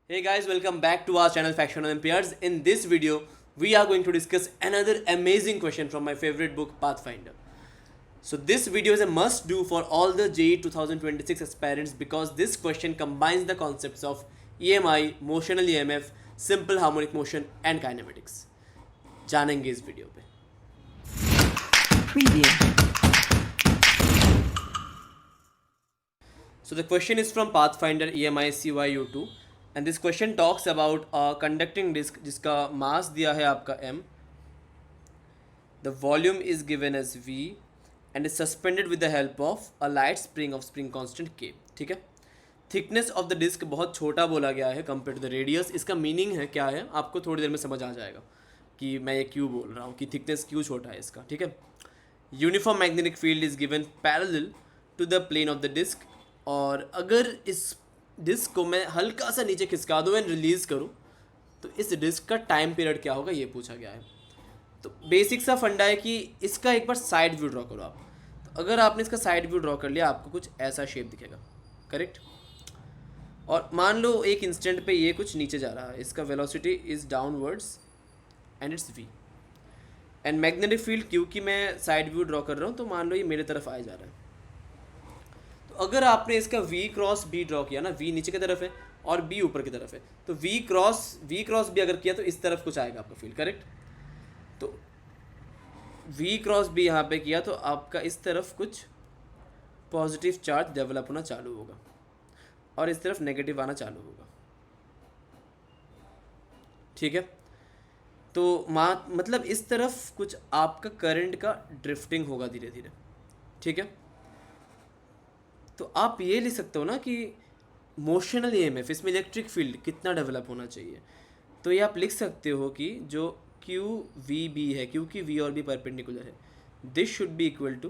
Hey guys, welcome back to our channel Faction Olympiads. In this video, we are going to discuss another amazing question from my favorite book Pathfinder. So this video is a must do for all the JEE 2026 aspirants because this question combines the concepts of EMI, motional EMF, simple harmonic motion and kinematics. जानेंगे इस video पे. Preview. So the question is from Pathfinder EMI CYU2 and this question talks about a conducting disk जिसका mass दिया है आपका m. The volume is given as V and is suspended with the help of a light spring of spring constant K. ठीक है. Thickness of the disc बहुत छोटा बोला गया है कंपेयर टू द रेडियस. इसका मीनिंग है क्या है आपको थोड़ी देर में समझ आ जाएगा कि मैं ये क्यों बोल रहा हूँ कि थिकनेस क्यों छोटा है इसका. ठीक है. Uniform magnetic field is given parallel to the plane of the disc. और अगर इस डिस्क को मैं हल्का सा नीचे खिसका दूँ एंड रिलीज़ करूँ तो इस डिस्क का टाइम पीरियड क्या होगा ये पूछा गया है. तो बेसिक सा फंडा है कि इसका एक बार साइड व्यू ड्रॉ करो आप. तो अगर आपने इसका साइड व्यू ड्रॉ कर लिया आपको कुछ ऐसा शेप दिखेगा. करेक्ट. और मान लो एक इंस्टेंट पे ये कुछ नीचे जा रहा है. इसका velocity is downwards and it's v and magnetic field क्योंकि मैं साइड व्यू ड्रॉ कर रहा हूँ तो मान लो ये मेरे तरफ आए जा रहा है. तो अगर आपने इसका वी क्रॉस बी ड्रॉ किया ना, वी नीचे की तरफ है और बी ऊपर की तरफ है, तो वी क्रॉस बी अगर किया तो इस तरफ कुछ आएगा आपका फील्ड. करेक्ट. तो वी क्रॉस बी यहाँ पे किया तो आपका इस तरफ कुछ पॉजिटिव चार्ज डेवलप होना चालू होगा और इस तरफ नेगेटिव आना चालू होगा. ठीक है. तो मतलब इस तरफ कुछ आपका करंट का ड्रिफ्टिंग होगा धीरे धीरे. ठीक है. तो आप ये लिख सकते हो ना कि मोशनल ईएमएफ इसमें इलेक्ट्रिक फील्ड कितना डेवलप होना चाहिए. तो ये आप लिख सकते हो कि जो क्यू वी बी है, क्योंकि वी और बी परपेंडिकुलर है, this should be equal to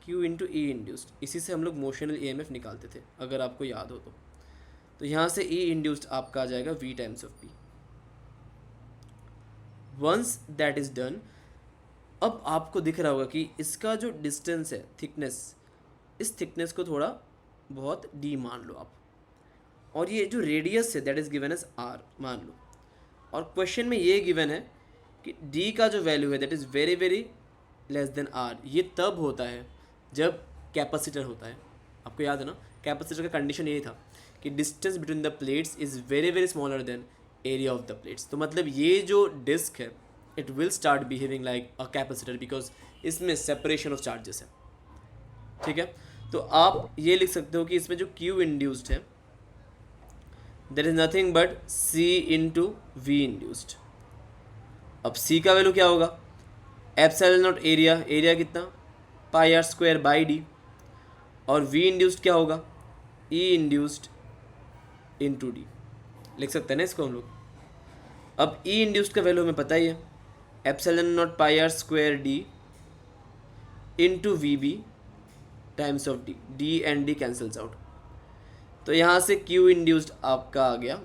q into e induced. इसी से हम लोग मोशनल ईएमएफ निकालते थे अगर आपको याद हो तो. तो यहाँ से ई इंड्यूस्ड आपका आ जाएगा v times of p. Once that is done, अब आपको दिख रहा होगा कि इसका जो डिस्टेंस है, थिकनेस, इस थिकनेस को थोड़ा बहुत डी मान लो आप. और ये जो रेडियस है that is given as r मान लो. और क्वेश्चन में ये गिवन है कि डी का जो वैल्यू है that is very very less than r. ये तब होता है जब कैपेसिटर होता है. आपको याद है ना, कैपेसिटर का कंडीशन यही था कि distance between the plates is very very smaller than area of the plates. तो मतलब ये जो डिस्क है it will start behaving like a capacitor because इसमें सेपरेशन ऑफ चार्जेस है. ठीक है. तो आप ये लिख सकते हो कि इसमें जो क्यू इंड्यूस्ड है there is nothing but C into V induced. अब सी का वैल्यू क्या होगा, एप्सिलॉन नॉट एरिया, एरिया कितना, पाई आर स्क्वायर बाई डी. और वी इंड्यूस्ड क्या होगा, ई इंड्यूस्ड इंटू डी. लिख सकते हैं ना इसको हम लोग. अब ई इंड्यूस्ड का वैल्यू हमें पता ही है, epsilon not pi R square D into V B times of D. D and D cancels out. तो यहाँ से क्यू इंड्यूस्ड आपका आ गया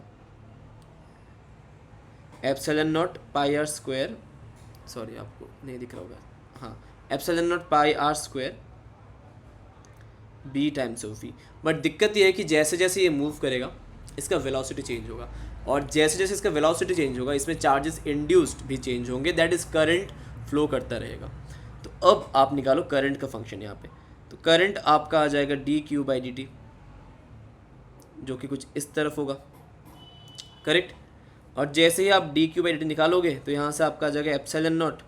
epsilon not pi R square, sorry आपको नहीं दिख रहा होगा, हाँ, epsilon not pi R square B times of V. But दिक्कत ये है कि जैसे जैसे ये मूव करेगा इसका वेलोसिटी चेंज होगा और जैसे जैसे इसका वेलोसिटी चेंज होगा इसमें चार्जेस इंड्यूस्ड भी चेंज होंगे. दैट इज़ करंट फ्लो करता रहेगा. तो अब आप निकालो करंट का फंक्शन यहाँ पे. तो करंट आपका आ जाएगा D Q by D T जो कि कुछ इस तरफ होगा. करेक्ट. और जैसे ही आप D Q by D T निकालोगे तो यहाँ से आपका आ जाएगा epsilon not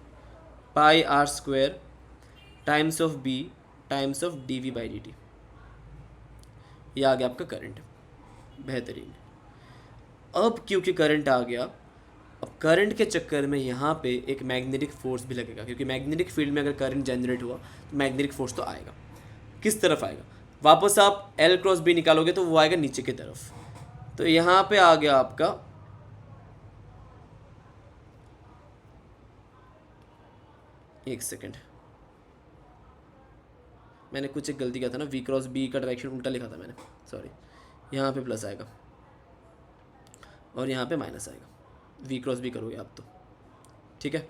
pi R square times of B times of D V by D T. ये आ गया आपका करंट. बेहतरीन. अब क्योंकि करंट आ गया, अब करंट के चक्कर में यहाँ पे एक मैग्नेटिक फोर्स भी लगेगा क्योंकि मैग्नेटिक फील्ड में अगर करंट जनरेट हुआ तो मैग्नेटिक फोर्स तो आएगा. किस तरफ आएगा, वापस आप एल क्रॉस बी निकालोगे तो वो आएगा नीचे की तरफ. तो यहाँ पे आ गया आपका एक सेकेंड, मैंने कुछ एक गलती किया था ना, वी क्रॉस बी का डायरेक्शन उल्टा लिखा था मैंने, सॉरी. यहाँ पे प्लस आएगा और यहाँ पे माइनस आएगा. वी क्रॉस बी करोगे आप तो. ठीक है.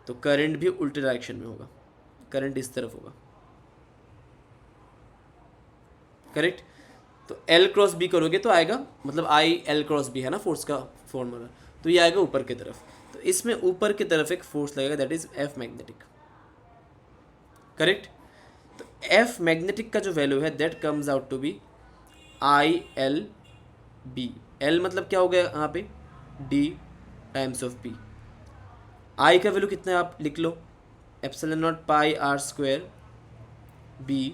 तो करंट भी उल्टे डायरेक्शन में होगा, करंट इस तरफ होगा. करेक्ट. तो एल क्रॉस बी करोगे तो आएगा, मतलब आई एल क्रॉस बी है ना फोर्स का फॉर्मूला, तो ये आएगा ऊपर की तरफ। तो इसमें ऊपर की तरफ एक फोर्स लगेगा, that is F magnetic, correct. तो एफ मैग्नेटिक का जो वैल्यू है that comes out to be I L B. L मतलब क्या हो गया यहाँ पे, D times of B. I का वैल्यू कितना है आप लिख लो, epsilon not pi R square B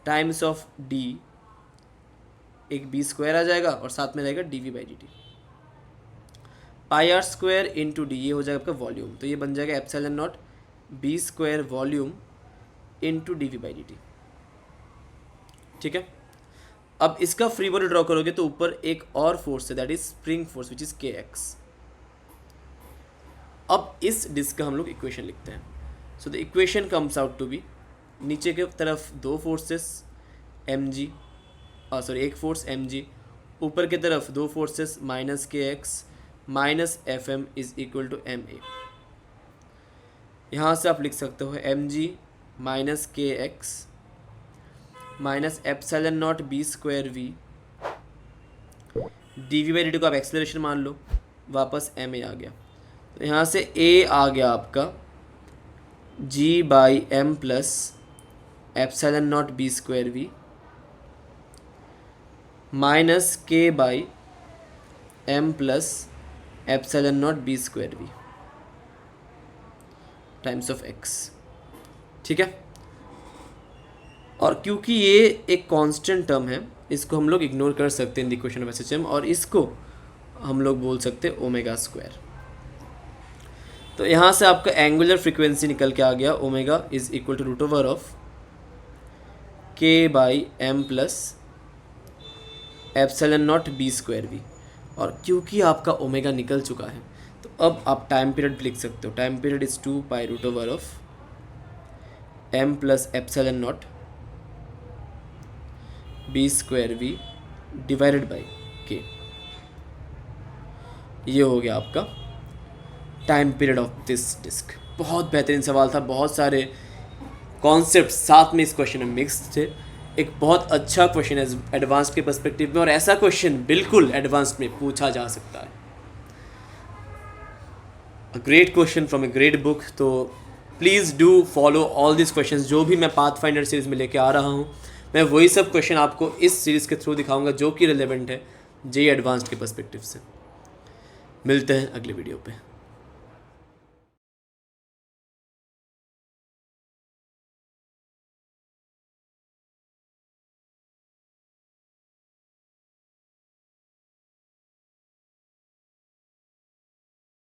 times of D, एक बी स्क्वायर आ जाएगा और साथ में रहेगा D V by D T. Pi R square into D, ये हो जाएगा आपका वॉल्यूम, तो ये बन जाएगा epsilon not B square volume into D V by D T, ठीक है। अब इसका फ्री बॉडी ड्रॉ करोगे तो ऊपर एक और फोर्स है, that is spring force which is K X. अब इस डिस्क का हम लोग इक्वेशन लिखते हैं। So the equation comes out to be, नीचे की तरफ दो फोर्सेस एम जी, सॉरी एक फोर्स एम जी, ऊपर की तरफ दो forces minus K X minus F M is equal to M A. यहाँ से आप लिख सकते हो M G minus K X minus epsilon not B square V, D V by D T को आप एक्सेलरेशन मान लो, वापस एम ए आ गया। तो यहाँ से ए आ गया आपका G by M plus epsilon not B square V minus K by M plus epsilon not B square V times of X, ठीक है। और क्योंकि ये एक कांस्टेंट टर्म है, इसको हम लोग इग्नोर कर सकते हैं in the equation of SHM, और इसको हम लोग बोल सकते हैं ओमेगा स्क्वायर। तो यहाँ से आपका एंगुलर फ्रीक्वेंसी निकल के आ गया, omega is equal to root over of K by M plus epsilon not B square V. और क्योंकि आपका ओमेगा निकल चुका है तो अब आप टाइम पीरियड लिख सकते हो, time period is 2 pi root over of M plus epsilon not B square V divided by K. ये हो गया आपका time period of this disc. बहुत बेहतरीन सवाल था, बहुत सारे कॉन्सेप्ट साथ में इस क्वेश्चन में मिक्स थे। एक बहुत अच्छा क्वेश्चन है एडवांस्ड के पर्सपेक्टिव में, और ऐसा क्वेश्चन बिल्कुल एडवांस्ड में पूछा जा सकता है। A great question from a great book. तो please do follow all this questions, जो भी मैं पाथफाइंडर सीरीज़ में लेके आ रहा हूँ, मैं वही सब क्वेश्चन आपको इस सीरीज़ के थ्रू दिखाऊंगा जो कि रिलेवेंट है जेईई एडवांस्ड के पर्सपेक्टिव से। मिलते हैं अगले वीडियो पे।